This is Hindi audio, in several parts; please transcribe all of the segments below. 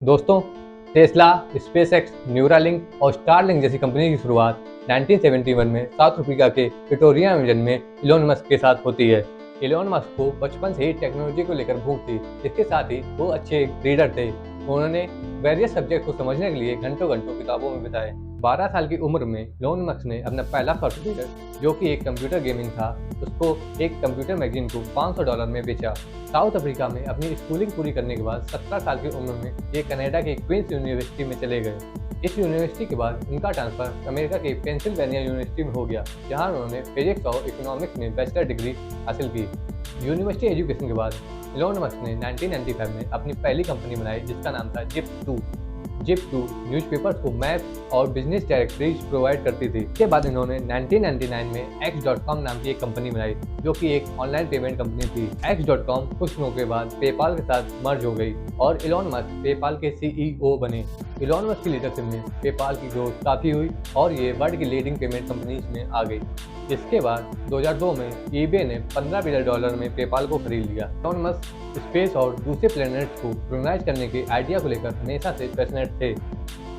दोस्तों, टेस्ला, स्पेसएक्स, न्यूरालिंक और स्टारलिंक जैसी कंपनी की शुरुआत 1971 में साउथ अफ्रीका के प्रिटोरिया रीजन में इलोन मस्क के साथ होती है। इलोन मस्क को बचपन से ही टेक्नोलॉजी को लेकर भूख थी। इसके साथ ही वो अच्छे रीडर थे। उन्होंने वेरियस सब्जेक्ट को समझने के लिए घंटों घंटों किताबों में बिताए। 12 साल की उम्र में इलोन मस्क ने अपना पहला सॉफ्टवेयर, जो कि एक कंप्यूटर गेमिंग था, उसको एक कंप्यूटर मैगजीन को $500 में बेचा। साउथ अफ्रीका में अपनी स्कूलिंग पूरी करने के बाद 17 साल की उम्र में ये कनाडा के क्वींस यूनिवर्सिटी में चले गए। इस यूनिवर्सिटी के बाद उनका ट्रांसफर अमेरिका के पेंसिल्वेनिया यूनिवर्सिटी में हो गया, जहां उन्होंने फिजिक्स और इकोनॉमिक्स में बैचलर डिग्री हासिल की। यूनिवर्सिटी एजुकेशन के बाद इलोन मस्क ने 1995 में अपनी पहली कंपनी बनाई, जिसका नाम था जिप2। जिप2 न्यूज़पेपर्स को मैप और बिजनेस डायरेक्टरीज प्रोवाइड करती थी। इसके बाद इन्होंने 1999 में x.com नाम की एक कंपनी बनाई, जो कि एक ऑनलाइन पेमेंट कंपनी थी। x.com कुछ दिनों के बाद पेपाल के साथ मर्ज हो गई और इलोन मस्क पेपाल के सीईओ बने। इलोन मस्क की लीडरशिप में पेपाल की ग्रोथ काफ़ी हुई और ये वर्ल्ड की लीडिंग पेमेंट कंपनीज में आ गई। इसके बाद 2002 में ईबे ने $15 बिलियन में पेपाल को खरीद लिया। इलोन मस्क स्पेस और दूसरे प्लैनेट्स को कॉलोनाइज करने के आइडिया को लेकर हमेशा से पैशनेट थे।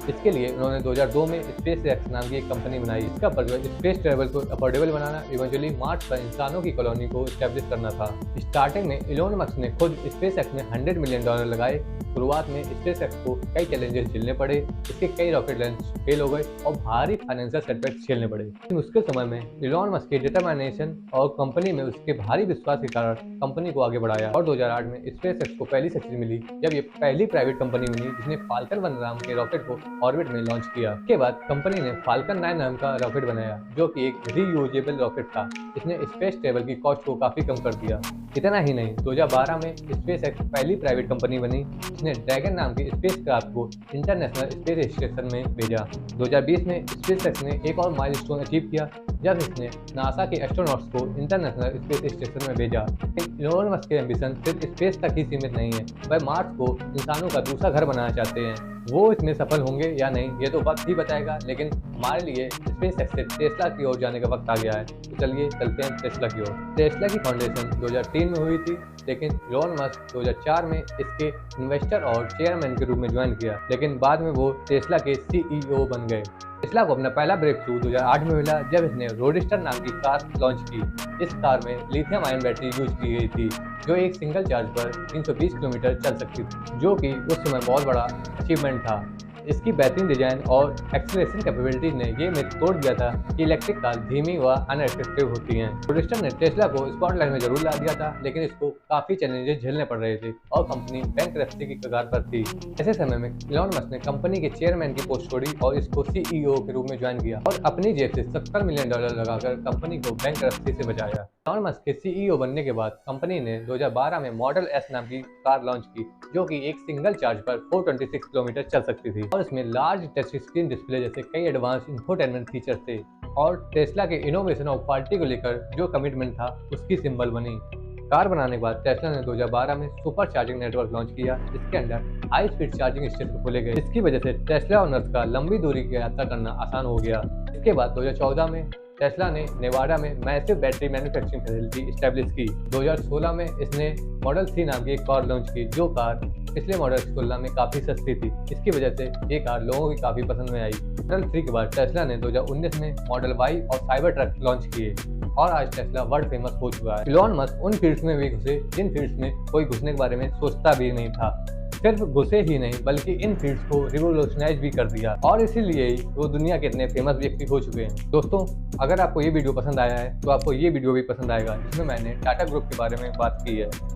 इसके लिए उन्होंने 2002 में स्पेसएक्स नाम की एक कंपनी बनाई। इसका पर्पज स्पेस ट्रैवल को अफोर्डेबल बनाना, इवेंचुअली मार्स पर इंसानों की कॉलोनी को एस्टेब्लिश करना था। स्टार्टिंग में इलोन मस्क ने खुद स्पेसएक्स में $100 मिलियन लगाए। शुरुआत में स्पेसएक्स को कई चैलेंजेस झेलने पड़े। इसके कई रॉकेट लॉन्च फेल हो गए और भारी फाइनेंशियल सेटबैक्स झेलने पड़े। इस मुश्किल समय में इलोन मस्क की डिटरमिनेशन और कंपनी में उसके भारी विश्वास के कारण कंपनी को आगे बढ़ाया और 2008 में स्पेसएक्स को पहली सक्सेस मिली, जब ये पहली प्राइवेट कंपनी बनी जिसने फाल्कन 1 नाम के रॉकेट को ऑर्बिट में लॉन्च किया। इसके बाद कंपनी ने फाल्कन 9 नाम का रॉकेट बनाया, जो कि एक रीयूजेबल रॉकेट था। इसने स्पेस ट्रैवल की कॉस्ट को काफी कम कर दिया। इतना ही नहीं, 2012 में स्पेसएक्स पहली प्राइवेट कंपनी बनी जिसने ड्रैगन नाम की स्पेसक्राफ्ट को इंटरनेशनल स्पेस स्टेशन में भेजा। 2020 में स्पेसएक्स ने एक और माइलस्टोन अचीव किया, जब इसने नासा के एस्ट्रोनॉट्स को इंटरनेशनल स्पेस स्टेशन में भेजा। इलोन मस्क के एम्बिशन सिर्फ स्पेस तक ही सीमित नहीं है, वह मार्स को इंसानों का दूसरा घर बनाना चाहते हैं। वो इसमें सफल होंगे या नहीं, ये तो वक्त ही बताएगा, लेकिन हमारे लिए स्पेसएक्स से टेस्ला की ओर जाने का वक्त आ गया है। तो चलिए चलते हैं टेस्ला की ओर। टेस्ला की फाउंडेशन 2003 में हुई थी, लेकिन इलोन मस्क 2004 में इसके इन्वेस्टर और चेयरमैन के रूप में ज्वाइन किया, लेकिन बाद में वो टेस्ला के सीईओ बन गए। टेस्ला को अपना पहला ब्रेक थ्रू 2008 में मिला, जब इसने रोडस्टर नाम की कार लॉन्च की। इस कार में लिथियम आयन बैटरी यूज की गई थी, जो एक सिंगल चार्ज पर 320 किलोमीटर चल सकती थी, जो कि उस समय बहुत बड़ा अचीवमेंट था। इसकी बेहतरीन डिजाइन और एक्सीलरेशन कैपेबिलिटीज ने ये मिथ तोड़ दिया था कि इलेक्ट्रिक कार धीमी व अनएट्रैक्टिव होती हैं। रोडस्टर ने टेस्ला को स्पॉटलाइट में जरूर ला दिया था, लेकिन इसको काफी चैलेंजेस झेलने पड़ रहे थे और कंपनी बैंकरप्सी की कगार पर थी। ऐसे समय में इलोन मस्क ने कंपनी के चेयरमैन की पोस्ट छोड़ी और इसको सीईओ के रूप में ज्वाइन किया और अपनी जेब से $70 मिलियन लगाकर कंपनी को बैंकरप्सी से बचाया। इलोन मस्क के सीईओ बनने के बाद कंपनी ने 2012 में मॉडल एस नाम की कार लॉन्च की, जो कि एक सिंगल चार्ज पर 426 किलोमीटर चल सकती थी और इसमें लार्ज टच स्क्रीन डिस्प्ले जैसे कई एडवांस इंफोटेनमेंट फीचर्स थे और टेस्ला के इनोवेशन और क्वालिटी को लेकर जो कमिटमेंट था उसकी सिंबल बनी। कार बनाने के बाद टेस्ला ने 2012 में सुपर चार्जिंग नेटवर्क लॉन्च किया, जिसके अंदर हाई स्पीड चार्जिंग स्टेशन खोले गए। इसकी वजह से टेस्ला ओनर्स का लंबी दूरी की यात्रा करना आसान हो गया। इसके बाद 2014 में टेस्ला ने नेवाडा में massive battery manufacturing facility establish की। 2016 में इसने मॉडल 3 नाम की एक कार लॉन्च की, जो कार पिछले मॉडल की तुलना में काफ़ी सस्ती थी। इसकी वजह से ये कार लोगों की काफ़ी पसंद में आई। मॉडल 3 के बाद टेस्ला ने 2019 में मॉडल वाई और साइबर ट्रक लॉन्च किए और आज टेस्ला वर्ल्ड फेमस हो चुका है। इलोन मस्क उन फील्ड्स में भी घुसे जिन फील्ड्स में कोई घुसने के बारे में सोचता भी नहीं था। सिर्फ घुसे ही नहीं, बल्कि इन फील्ड्स को रिवोल्यूशनाइज भी कर दिया और इसीलिए ही वो दुनिया के इतने फेमस व्यक्ति हो चुके हैं। दोस्तों, अगर आपको ये वीडियो पसंद आया है तो आपको ये वीडियो भी पसंद आएगा, जिसमें मैंने टाटा ग्रुप के बारे में बात की है।